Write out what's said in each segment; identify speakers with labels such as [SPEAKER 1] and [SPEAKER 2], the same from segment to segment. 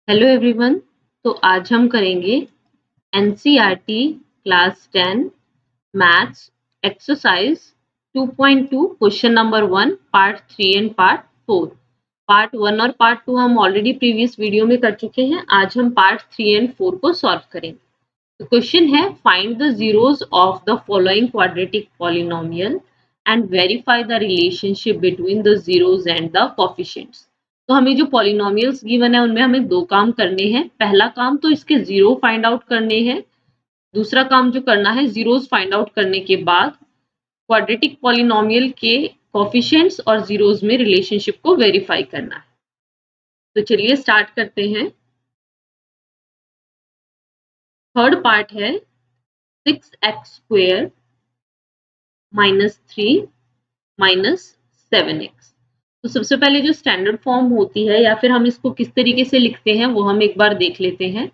[SPEAKER 1] Hello everyone. तो आज हम करेंगे NCERT class 10 maths exercise 2.2 question number 1 part 3 and part 4। Part 1 और पार्ट 2 हम ऑलरेडी प्रीवियस वीडियो में कर चुके हैं। आज हम पार्ट 3 एंड 4 को सॉल्व करेंगे। तो क्वेश्चन है find the zeros of the following quadratic polynomial and verify the relationship between the zeros and the coefficients. तो हमें जो पॉलिनोमियल्स गिवन है उनमें हमें दो काम करने हैं। पहला काम तो इसके जीरो फाइंड आउट करने हैं। दूसरा काम जो करना है जीरोस फाइंड आउट करने के बाद क्वाड्रेटिक पॉलिनोमियल के कोफिशिएंट्स और जीरोस में रिलेशनशिप को वेरीफाई करना है। तो चलिए स्टार्ट करते हैं। थर्ड पार्ट है 6x² -3 -7x। तो सबसे पहले जो स्टैंडर्ड फॉर्म होती है या फिर हम इसको किस तरीके से लिखते हैं वो हम एक बार देख लेते हैं।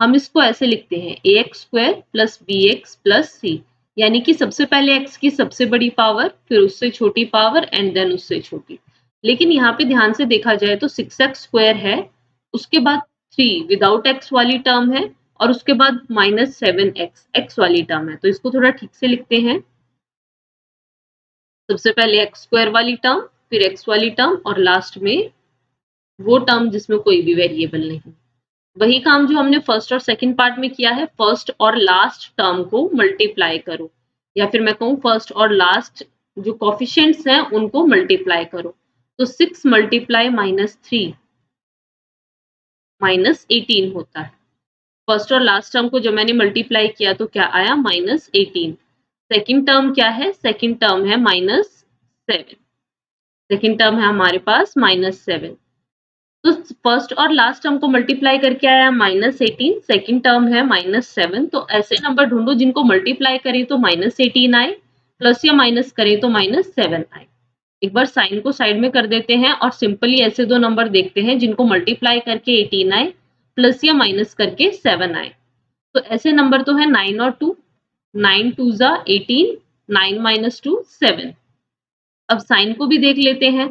[SPEAKER 1] हम इसको ऐसे लिखते हैं ax² + bx + c, यानी कि सबसे पहले x की सबसे बड़ी पावर, फिर उससे छोटी पावर एंड देन उससे छोटी। लेकिन यहाँ पे ध्यान से देखा जाए तो 6x² है, उसके बाद 3 विदाउट x वाली टर्म है और उसके बाद -7x x वाली टर्म है। तो इसको थोड़ा ठीक से लिखते हैं। सबसे पहले x² वाली टर्म, फिर x वाली टर्म और लास्ट में वो टर्म जिसमें कोई भी वेरिएबल नहीं। वही काम जो हमने फर्स्ट और सेकंड पार्ट में किया है, फर्स्ट और लास्ट टर्म को मल्टीप्लाई करो, या फिर मैं कहूँ फर्स्ट और लास्ट जो कोफिशिएंट्स हैं उनको मल्टीप्लाई करो। तो 6 मल्टीप्लाई -3 -18 होता है। फर्स्ट और लास्ट टर्म को जब मैंने मल्टीप्लाई किया तो क्या आया? -18। सेकंड टर्म क्या है? सेकंड टर्म है -7। सेकंड टर्म है हमारे पास -7। तो फर्स्ट और लास्ट टर्म को मल्टीप्लाई करके आया -18, सेकंड टर्म है -7। तो ऐसे नंबर ढूंढो जिनको मल्टीप्लाई करें तो -18 आए, प्लस या माइनस करें तो -7 आए। एक बार साइन को साइड में कर देते हैं और सिंपली ऐसे दो नंबर देखते हैं जिनको मल्टीप्लाई करके 18 आए, प्लस या माइनस करके 7 आए। तो ऐसे नंबर तो है 9 और 2, 9 2 जा 18, 9 - 2 7। अब साइन को भी देख लेते हैं।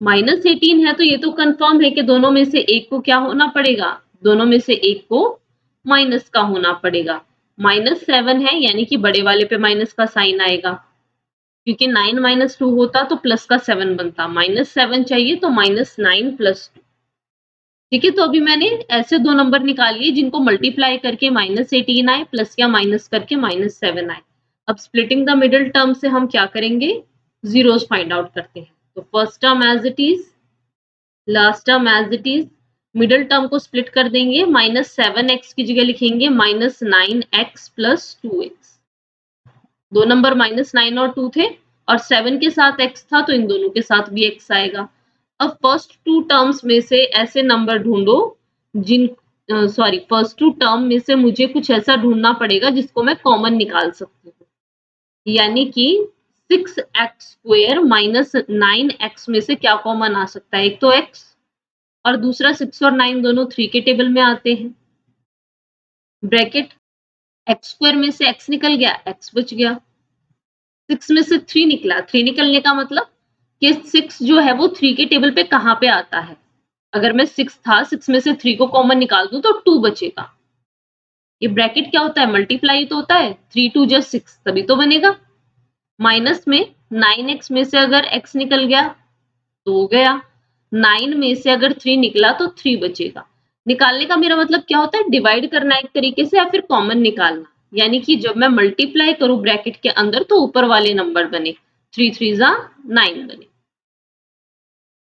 [SPEAKER 1] -18 है तो ये तो कंफर्म है कि दोनों में से एक को क्या होना पड़ेगा? दोनों में से एक को माइनस का होना पड़ेगा। -7 है यानी कि बड़े वाले पे माइनस का साइन आएगा, क्योंकि 9 - 2 होता तो प्लस का 7 बनता। -7 चाहिए तो -9 + 2। ठीक है, तो अभी मैंने ऐसे दो नंबर निकाल लिए जिनको मल्टीप्लाई करके -18 आए, प्लस या माइनस करके -7 आए। अब स्प्लिटिंग द मिडिल टर्म से हम क्या करेंगे? जीरोस फाइंड आउट करते हैं। तो first term as it is, last term as it is, middle term को स्प्लिट कर देंगे। -7x की जगह लिखेंगे -9x + 2x। दो नंबर -9 और 2 थे और 7 के साथ x था तो इन दोनों के साथ भी x आएगा। अब फर्स्ट टू टर्म्स में से ऐसे नंबर ढूंढो जिन फर्स्ट टू टर्म में से मुझे कुछ ऐसा ढूंढना पड़ेगा जिसको मैं कॉमन निकाल सकती हूँ। यानी कि 6x² - 9x में से क्या कॉमन आ सकता है? एक तो x और दूसरा 6 और 9 दोनों 3 के टेबल में आते हैं। ब्रैकेट x² में से x निकल गया, x बच गया। 6 में से 3 निकला, 3 निकलने का मतलब कि 6 जो है वो 3 के टेबल पे कहाँ पे आता है? अगर मैं 6 था, 6 में से 3 को कॉमन निकाल दूं तो 2 बचेगा। ये ब्रैकेट क्या होता है? मल्टीप्लाई तो होता है। 3 2 जा 6 तभी तो बनेगा। माइनस में 9x में से अगर x निकल गया तो हो गया। 9 में से अगर 3 निकला तो 3 बचेगा। निकालने का मेरा मतलब क्या होता है? डिवाइड करना एक तरीके से या फिर कॉमन निकालना। यानी कि जब मैं मल्टीप्लाई करूं ब्रैकेट के अंदर तो ऊपर वाले नंबर बने, 3 3 जा 9 बने।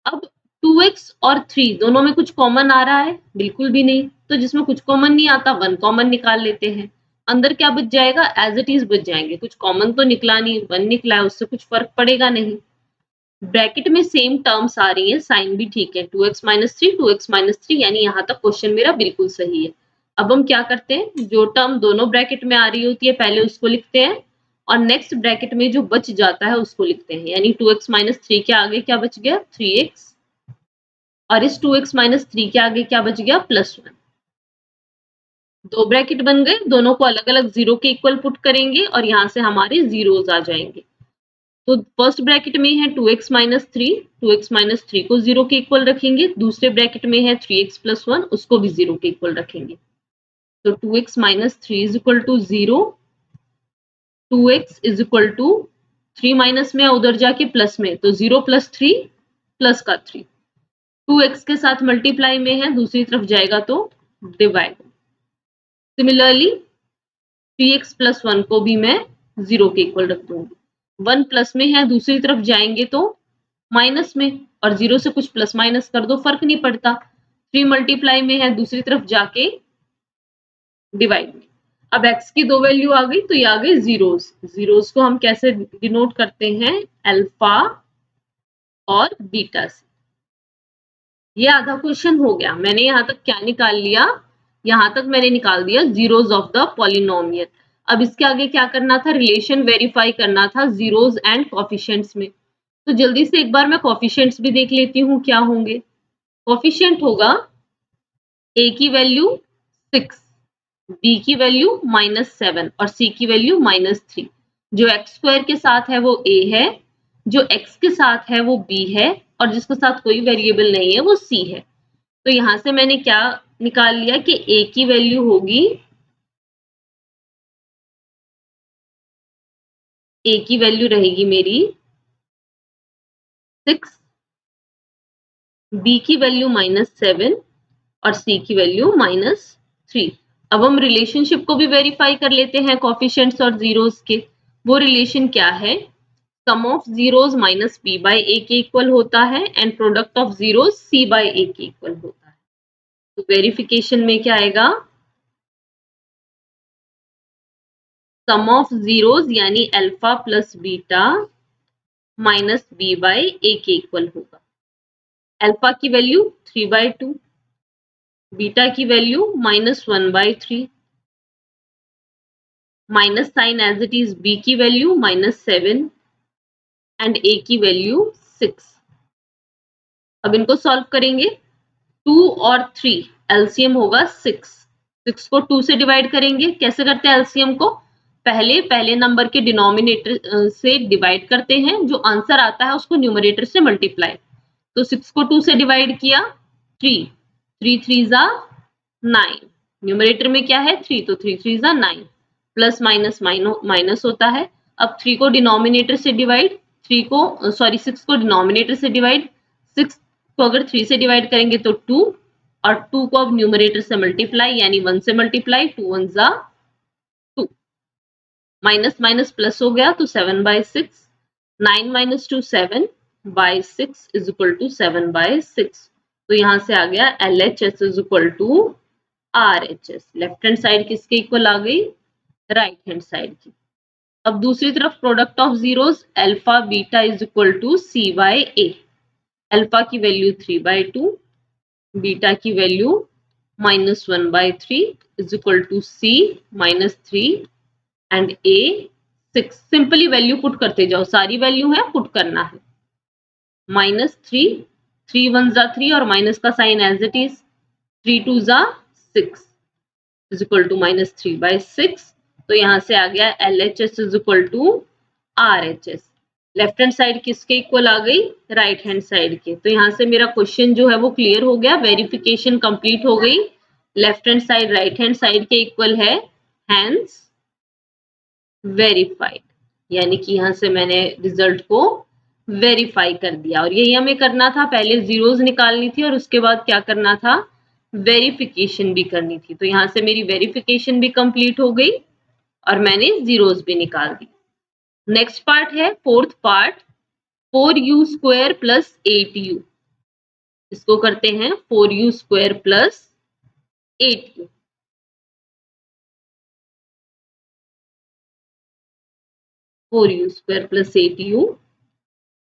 [SPEAKER 1] अब 2x और 3 दोनों में कुछ कॉमन आ रहा है? बिल्कुल भी नहीं। तो जिसमें कुछ कॉमन नहीं आता 1 कॉमन निकाल लेते हैं। अंदर क्या बच जाएगा? एज इट इज बच जाएंगे। कुछ कॉमन तो निकला नहीं, 1 निकला है, उससे कुछ फर्क पड़ेगा नहीं। ब्रैकेट में सेम टर्म्स आ रही है, साइन भी ठीक है। 2x - 3 2x - 3, यानी यहाँ तक क्वेश्चन मेरा बिल्कुल सही है। अब हम क्या करते हैं? जो टर्म दोनों ब्रैकेट में आ रही होती है पहले उसको लिखते हैं और नेक्स्ट ब्रैकेट में जो बच जाता है उसको लिखते हैं। यानी 2x - 3 के आगे क्या बच गया? 3x, और इस 2x - 3 के आगे क्या बच गया? +1। दो ब्रैकेट बन गए, दोनों को अलग अलग जीरो के इक्वल पुट करेंगे और यहाँ से हमारे जीरोस आ जाएंगे। तो फर्स्ट ब्रैकेट में है 2x माइनस 3, 2x माइनस 3 को 0 के इक्वल रखेंगे। दूसरे ब्रैकेट में है 3x प्लस 1, उसको भी 0 के इक्वल रखेंगे। तो 2x minus 3 is equal to 0, 2x is equal to 3 minus में उधर जाके प्लस में, तो 0 प्लस 3 प्लस का 3, 2x के साथ मल्टीप्लाई में है, दूसरी तरफ जाएगा तो डिवाइड। सिमिलरली 3x प्लस 1 को भी मैं 0 के इक्वल रख दूंगी। 1 प्लस में है, दूसरी तरफ जाएंगे तो माइनस में, और 0 से कुछ प्लस माइनस कर दो, फर्क नहीं पड़ता। 3 मल्टीप्लाई में है, दूसरी तरफ जाके डिवाइड में। अब x की दो वैल्यू आ गई, तो ये आ गई जीरोस। जीरोस को हम कैसे डिनोट करते हैं? अल्फा और बीटा से। ये आधा क्वेश्चन हो गया। मैंने यहाँ तक क्या निकाल लिया? यहाँ तक मैंने निकाल दिया जीरोस ऑफ द पॉलिनोमियल। अब इसके आगे क्या करना था? रिलेशन वेरीफाई करना था जीरोस एंड कोफिशिएंट्स में। तो जल्दी से एक बार मैं कोफिशिएंट्स भी देख लेती हूँ क्या होंगे। कोफिशिएंट होगा a की वैल्यू 6, b की वैल्यू -7 और c की वैल्यू -3। जो x स्क्वायर के साथ है वो a है, जो x के साथ है वो b है, और जिसके साथ कोई वेरिएबल नहीं है वो c है। तो यहां से मैंने क्या निकाल लिया कि a की वैल्यू होगी, a की वैल्यू रहेगी मेरी 6, b की वैल्यू -7 और c की वैल्यू -3। अब हम रिलेशनशिप को भी वेरीफाई कर लेते हैं कोफिशिएंट्स और जीरोस के। वो रिलेशन क्या है? Sum of zeros minus b by a के इक्वल होता है and product of zeros c by a के इक्वल होता है। तो वेरिफिकेशन में क्या आएगा? सम ऑफ जीरोस यानी alpha plus beta minus b by a के इक्वल होगा। अल्फा की वैल्यू 3/2, बीटा की value -1/3, minus sign as it is, b की वैल्यू -7 एंड a की वैल्यू 6। अब इनको सॉल्व करेंगे। 2 और 3 एलसीएम होगा 6। 6 को 2 से डिवाइड करेंगे। कैसे करते हैं एलसीएम को? पहले नंबर के डिनोमिनेटर से डिवाइड करते हैं, जो आंसर आता है उसको न्यूमरेटर से मल्टीप्लाई। तो 6 को 2 से डिवाइड किया, 3, 3 3 जा 9, न्यूमरेटर में क्या है 3, तो 3 3 जा 9, प्लस माइनस माइनस होता है। अब 3 को डिनोमिनेटर से डिवाइड, 6 को डिनोमिनेटर से डिवाइड, 6 को अगर 3 से डिवाइड करेंगे तो 2, और 2 को अब न्यूमरेटर से मल्टीप्लाई यानी 1 से मल्टीप्लाई, 2 1 जा 2, माइनस माइनस प्लस हो गया तो 7/6, 9 - 2 7/6 इज इक्वल टू 7/6। तो यहां से आ गया LHS is equal to RHS। Left hand side किसके इक्वल आ गई? राइट हैंड साइड की। अब दूसरी तरफ product of zeros, alpha beta is equal to C by A। Alpha की वैल्यू 3/2, बीटा की value -1/3 is equal to C -3 and A 6। Simply value put करते जाओ, सारी वैल्यू है पुट करना है। -3, 3 1 जा 3 और माइनस का साइन एज इट इज, 3 2 जा 6 इज इक्वल टू -3/6। तो यहां से आ गया LHS is equal to RHS। Left hand side किसके इक्वल आ गई? राइट हैंड साइड के। तो यहां से मेरा क्वेश्चन जो है वो क्लियर हो गया, वेरिफिकेशन कंप्लीट हो गई। Left hand side right hand side के इक्वल है, हैंस वेरीफाइड। यानी कि यहां से मैंने रिजल्ट को वेरीफाई कर दिया। और यही हमें करना था, पहले जीरोस निकालनी थी और उसके बाद क्या करना था? वेरिफिकेशन भी करनी थी। तो यहां से मेरी वेरिफिकेशन भी कंप्लीट हो गई और मैंने जीरोस भी निकाल दी। नेक्स्ट पार्ट है fourth part, 4u² plus 8u। इसको करते हैं 4u² plus 8u। 4u² plus 8u।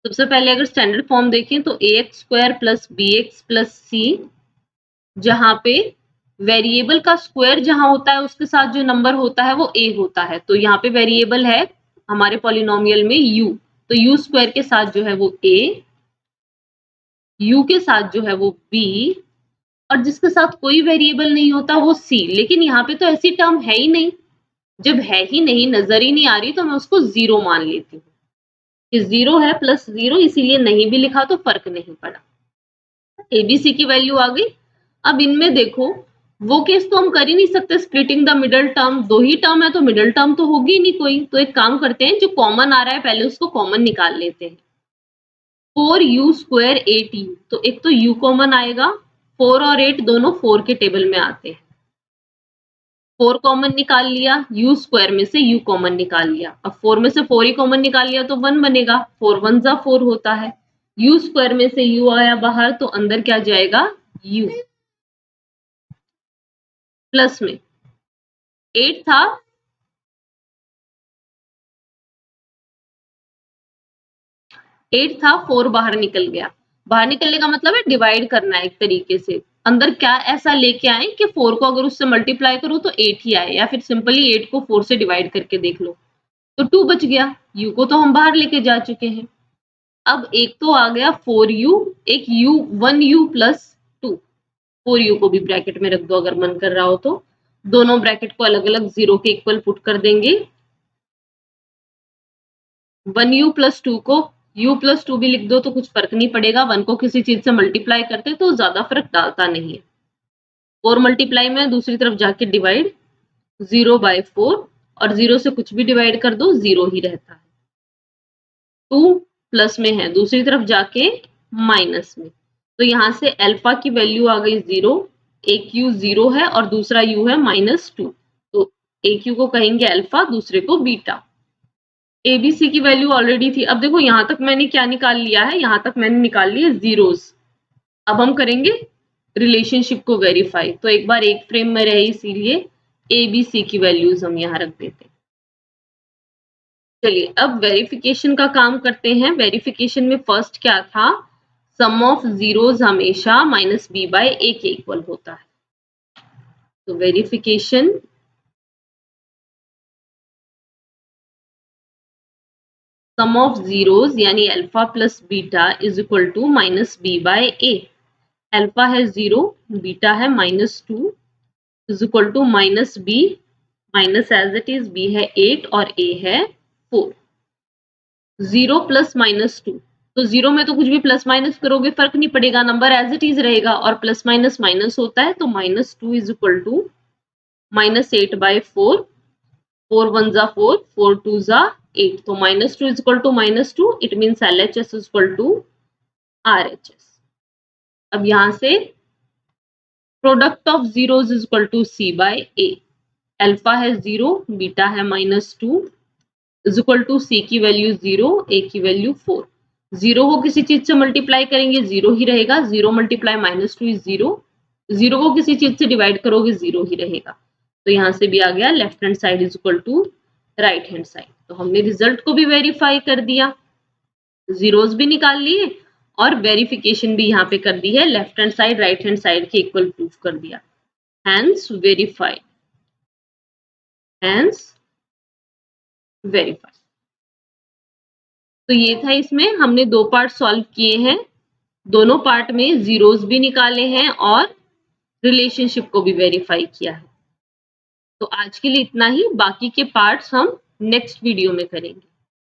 [SPEAKER 1] सबसे पहले अगर स्टैंडर्ड फॉर्म देखें तो ax² plus bx plus c, जहां पे वेरिएबल का स्क्वायर जहां होता है उसके साथ जो नंबर होता है वो a होता है। तो यहाँ पे वेरिएबल है हमारे पॉलिनोमियल में u, तो u² के साथ जो है वो a, u के साथ जो है वो b, और जिसके साथ कोई वेरिएबल नहीं होता वो c। लेकिन यहाँ पे तो ऐसी टर्म है ही नहीं, जब है ही नहीं, नजर ही नहीं आ रही, तो मैं उसको 0 मान लेती हूँ। कि 0 है प्लस 0, इसीलिए नहीं भी लिखा तो फर्क नहीं पड़ा। एबीसी की वैल्यू आ गई। अब इनमें देखो, वो केस तो हम कर ही नहीं सकते splitting the middle term, 2 he term है तो मिडल टर्म तो होगी नहीं कोई। तो एक काम करते हैं, जो कॉमन आ रहा है पहले उसको कॉमन निकाल लेते हैं। 4u² 8u, तो एक तो u कॉमन आएगा, 4 और 8 दोनों 4 के टेबल में आते हैं। 4 कॉमन निकाल लिया, u² में से u कॉमन निकाल लिया। अब 4 में से 4 ही कॉमन निकाल लिया तो 1 बनेगा, 4 1 जा 4 होता है। u² में से u आया बाहर तो अंदर क्या जाएगा, u। प्लस में 8 था, 8 था, 4 बाहर निकल गया। बाहर निकलने का मतलब है डिवाइड करना है एक तरीके से। अंदर क्या ऐसा लेके आए कि 4 को अगर उससे मल्टीप्लाई करो तो 8 ही आए, या फिर सिंपली 8 को 4 से डिवाइड करके देख लो तो 2 बच गया। u को तो हम बाहर लेके जा चुके हैं। अब एक तो आ गया 4u, एक u 1u प्लस 2, 4u को भी ब्रैकेट में रख दो अगर मन कर रहा हो तो। दोनों ब्रैकेट को अलग अलग 0 के इक्वल पुट कर देंगे। 1u प्लस 2 को u प्लस 2 भी लिख दो तो कुछ फर्क नहीं पड़ेगा, 1 को किसी चीज से मल्टीप्लाई करते तो ज्यादा फर्क डालता नहीं है। 4 मल्टीप्लाई में दूसरी तरफ जाके डिवाइड, 0/4, और 0 से कुछ भी डिवाइड कर दो 0 ही रहता है। 2 प्लस में है, दूसरी तरफ जाके माइनस में, तो यहाँ से अल्फा की वैल्यू आ गई 0। एक u 0 है और दूसरा u है -2, तो एक u को कहेंगे अल्फा, दूसरे को बीटा। एबीसी की वैल्यू ऑलरेडी थी। अब देखो यहाँ तक मैंने क्या निकाल लिया है, यहाँ तक मैंने निकाल लिए जीरोस। अब हम करेंगे रिलेशनशिप को वेरीफाई, तो एक बार एक फ्रेम में रहे इसीलिए एबीसी की वैल्यूज हम यहाँ रख देते हैं। चलिए अब वेरिफिकेशन का काम करते हैं। वेरिफिकेशन में फर्स्ट क्या था, सम ऑफ जीरोस हमेशा -b/a के इक्वल होता है। तो वेरिफिकेशन सम ऑफ जीरोस यानी alpha plus beta is equal to -b/a। Alpha है 0, बीटा है -2, is equal to -b, minus as it is, b है 8 और a है 4। 0 प्लस -2, तो 0 में तो कुछ भी प्लस माइनस करोगे फर्क नहीं पड़ेगा, नंबर एज इट इज रहेगा, और प्लस माइनस माइनस होता है, तो -2 इज इक्वल टू -8/4, 4 1 जा 4, 4 2 जा 8, तो -2 is equal to -2, it means LHS is equal to RHS। अब यहां से product of zeros is equal to C/A। Alpha है 0, बीटा है -2, इज इक्वल टू C की वैल्यू 0, A की वैल्यू 4। 0 को किसी चीज से मल्टीप्लाई करेंगे 0 ही रहेगा, 0 मल्टीप्लाई -2 इज 0, 0 को किसी चीज से डिवाइड करोगे 0 ही रहेगा, तो यहाँ से भी आ गया left hand side is equal to right hand side. तो हमने रिजल्ट को भी वेरीफाई कर दिया, जीरोस भी निकाल लिए और वेरिफिकेशन भी यहाँ पे कर दी है, left hand side right hand side के इक्वल प्रूफ कर दिया, हैंस वेरीफाइड, हैंस वेरीफाइड। तो ये था, इसमें हमने 2 पार्ट सॉल्व किए हैं, दोनों पार्ट में जीरोस भी निकाले हैं और रिलेशनशिप को भी वेरीफाई किया है। तो आज के लिए इतना ही, बाकी के पार्ट्स हम नेक्स्ट वीडियो में करेंगे।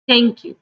[SPEAKER 1] Thank you.